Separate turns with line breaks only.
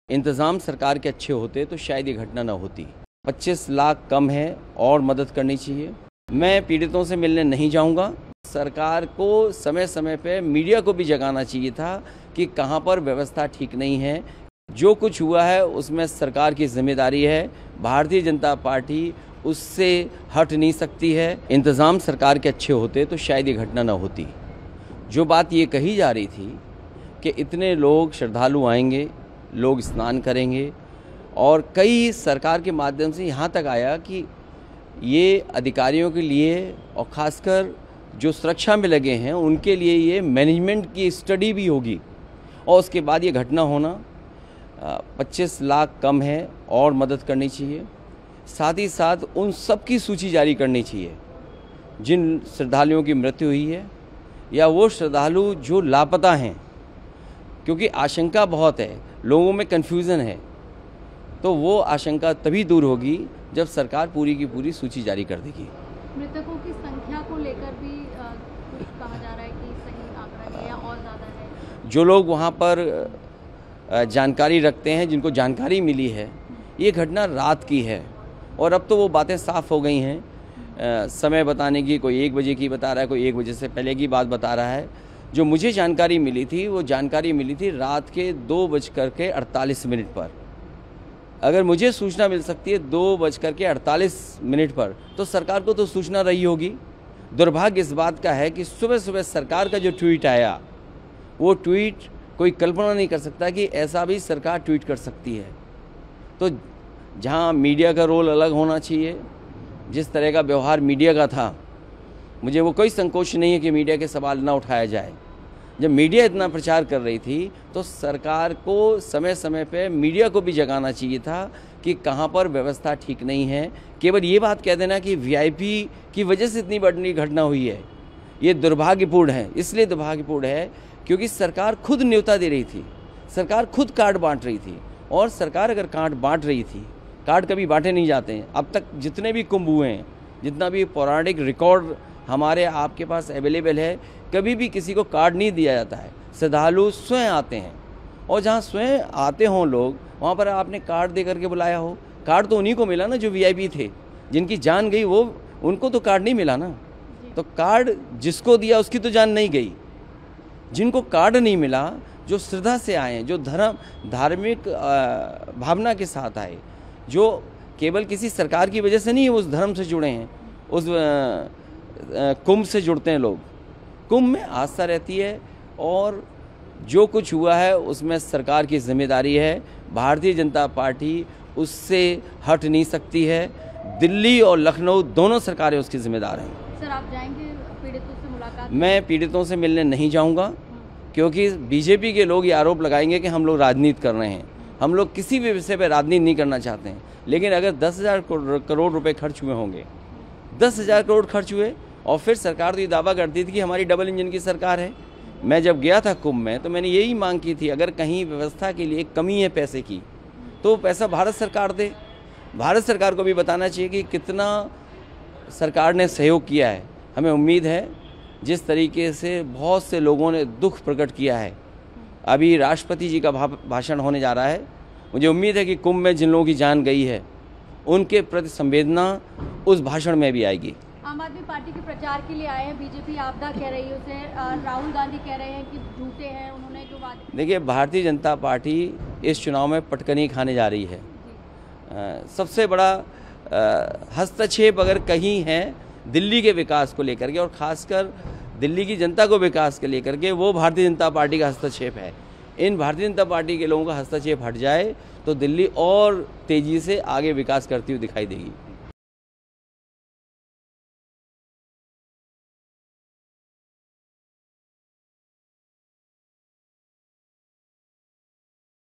इंतज़ाम सरकार के अच्छे होते तो शायद ये घटना न होती। 25 लाख कम है और मदद करनी चाहिए। मैं पीड़ितों से मिलने नहीं जाऊंगा। सरकार को समय समय पे मीडिया को भी जगाना चाहिए था कि कहां पर व्यवस्था ठीक नहीं है। जो कुछ हुआ है उसमें सरकार की जिम्मेदारी है। भारतीय जनता पार्टी उससे हट नहीं सकती है। इंतज़ाम सरकार के अच्छे होते तो शायद ये घटना न होती। जो बात ये कही जा रही थी कि इतने लोग श्रद्धालु आएंगे, लोग स्नान करेंगे, और कई सरकार के माध्यम से यहाँ तक आया कि ये अधिकारियों के लिए और ख़ासकर जो सुरक्षा में लगे हैं उनके लिए ये मैनेजमेंट की स्टडी भी होगी, और उसके बाद ये घटना होना 25 लाख कम है और मदद करनी चाहिए। साथ ही साथ उन सब की सूची जारी करनी चाहिए जिन श्रद्धालुओं की मृत्यु हुई है या वो श्रद्धालु जो लापता हैं, क्योंकि आशंका बहुत है, लोगों में कन्फ्यूज़न है। तो वो आशंका तभी दूर होगी जब सरकार पूरी की पूरी सूची जारी कर देगी।
मृतकों की संख्या को लेकर भी कुछ कहा जा रहा है कि सही आंकड़ा है या और ज़्यादा है।
जो लोग वहाँ पर जानकारी रखते हैं, जिनको जानकारी मिली है, ये घटना रात की है और अब तो वो बातें साफ़ हो गई हैं। समय बताने की, कोई 1 बजे की बता रहा है, कोई 1 बजे से पहले की बात बता रहा है। जो मुझे जानकारी मिली थी वो जानकारी मिली थी रात के 2:48 पर। अगर मुझे सूचना मिल सकती है 2:48 पर, तो सरकार को तो सूचना रही होगी। दुर्भाग्य इस बात का है कि सुबह सुबह सरकार का जो ट्वीट आया, वो ट्वीट कोई कल्पना नहीं कर सकता कि ऐसा भी सरकार ट्वीट कर सकती है। तो जहां मीडिया का रोल अलग होना चाहिए, जिस तरह का व्यवहार मीडिया का था, मुझे वो कोई संकोच नहीं है कि मीडिया के सवाल ना उठाया जाए। जब मीडिया इतना प्रचार कर रही थी तो सरकार को समय समय पे मीडिया को भी जगाना चाहिए था कि कहां पर व्यवस्था ठीक नहीं है। केवल ये बात कह देना कि वीआईपी की वजह से इतनी बड़ी घटना हुई है, ये दुर्भाग्यपूर्ण है। इसलिए दुर्भाग्यपूर्ण है क्योंकि सरकार खुद न्योता दे रही थी, सरकार खुद कार्ड बांट रही थी। और सरकार अगर कार्ड बांट रही थी, कार्ड कभी बांटे नहीं जाते हैं। अब तक जितने भी कुंभ हुए हैं, जितना भी पौराणिक रिकॉर्ड हमारे आपके पास अवेलेबल है, कभी भी किसी को कार्ड नहीं दिया जाता है। श्रद्धालु स्वयं आते हैं, और जहाँ स्वयं आते हों लोग, वहाँ पर आपने कार्ड दे करके बुलाया हो। कार्ड तो उन्हीं को मिला ना जो वीआईपी थे, जिनकी जान गई वो, उनको तो कार्ड नहीं मिला ना। तो कार्ड जिसको दिया उसकी तो जान नहीं गई। जिनको कार्ड नहीं मिला, जो श्रद्धा से आए हैं, जो धार्मिक भावना के साथ आए, जो केवल किसी सरकार की वजह से नहीं उस धर्म से जुड़े हैं, उस कुंभ से जुड़ते हैं लोग। कुंभ में आस्था रहती है, और जो कुछ हुआ है उसमें सरकार की जिम्मेदारी है। भारतीय जनता पार्टी उससे हट नहीं सकती है। दिल्ली और लखनऊ दोनों सरकारें उसकी जिम्मेदार हैं।
सर, आप जाएंगे पीड़ितों से मुलाकात?
मैं पीड़ितों से मिलने नहीं जाऊंगा, क्योंकि बीजेपी के लोग ये आरोप लगाएंगे कि हम लोग राजनीति कर रहे हैं। हम लोग किसी भी विषय पर राजनीति नहीं करना चाहते हैं। लेकिन अगर 10,000 करोड़ रुपए खर्च हुए होंगे, 10,000 करोड़ खर्च हुए, और फिर सरकार तो ये दावा करती थी कि हमारी डबल इंजन की सरकार है। मैं जब गया था कुंभ में तो मैंने यही मांग की थी, अगर कहीं व्यवस्था के लिए कमी है पैसे की, तो पैसा भारत सरकार दे। भारत सरकार को भी बताना चाहिए कि कितना सरकार ने सहयोग किया है। हमें उम्मीद है, जिस तरीके से बहुत से लोगों ने दुख प्रकट किया है, अभी राष्ट्रपति जी का भाषण होने जा रहा है, मुझे उम्मीद है कि कुंभ में जिन लोगों की जान गई है उनके प्रति संवेदना उस भाषण में भी आएगी।
आम आदमी पार्टी के प्रचार के लिए आए हैं, बीजेपी आपदा कह रही है उसे, राहुल गांधी कह रहे हैं कि झूठे हैं उन्होंने जो वादे।
देखिए, भारतीय जनता पार्टी इस चुनाव में पटकनी खाने जा रही है। सबसे बड़ा हस्तक्षेप अगर कहीं है दिल्ली के विकास को लेकर के, और ख़ासकर दिल्ली की जनता को विकास के लेकर के, वो भारतीय जनता पार्टी का हस्तक्षेप है। इन भारतीय जनता पार्टी के लोगों का हस्तक्षेप हट जाए तो दिल्ली और तेज़ी से आगे विकास करती हुई दिखाई देगी।